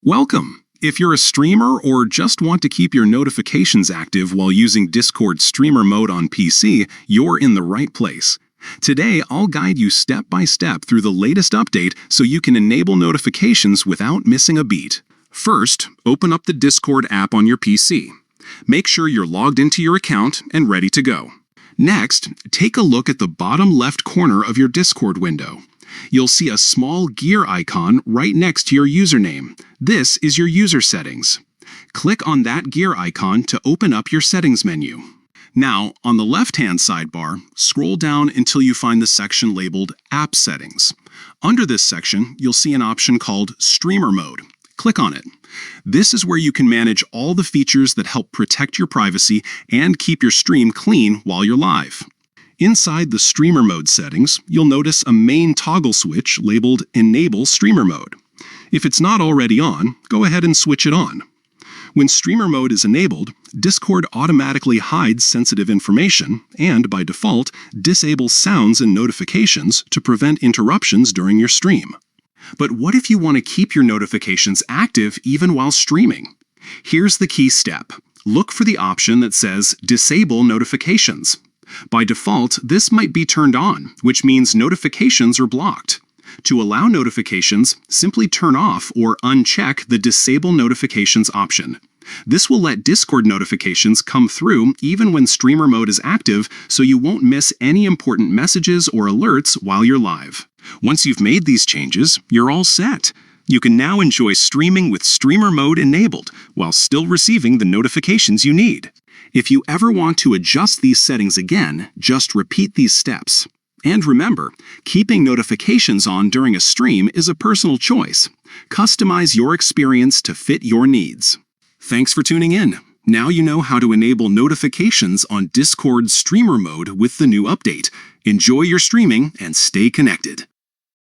Welcome! If you're a streamer or just want to keep your notifications active while using Discord streamer mode on PC, you're in the right place. Today, I'll guide you step by step through the latest update so you can enable notifications without missing a beat. First, open up the Discord app on your PC. Make sure you're logged into your account and ready to go. Next, take a look at the bottom left corner of your Discord window. You'll see a small gear icon right next to your username. This is your user settings. Click on that gear icon to open up your settings menu. Now, on the left-hand sidebar, scroll down until you find the section labeled App Settings. Under this section, you'll see an option called Streamer Mode. Click on it. This is where you can manage all the features that help protect your privacy and keep your stream clean while you're live. Inside the Streamer Mode settings, you'll notice a main toggle switch labeled Enable Streamer Mode. If it's not already on, go ahead and switch it on. When Streamer Mode is enabled, Discord automatically hides sensitive information and, by default, disables sounds and notifications to prevent interruptions during your stream. But what if you want to keep your notifications active even while streaming? Here's the key step. Look for the option that says Disable Notifications. By default, this might be turned on, which means notifications are blocked. To allow notifications, simply turn off or uncheck the Disable Notifications option. This will let Discord notifications come through even when streamer mode is active, so you won't miss any important messages or alerts while you're live. Once you've made these changes, you're all set. You can now enjoy streaming with streamer mode enabled while still receiving the notifications you need. If you ever want to adjust these settings again, just repeat these steps. And remember, keeping notifications on during a stream is a personal choice. Customize your experience to fit your needs. Thanks for tuning in. Now you know how to enable notifications on Discord streamer mode with the new update. Enjoy your streaming and stay connected.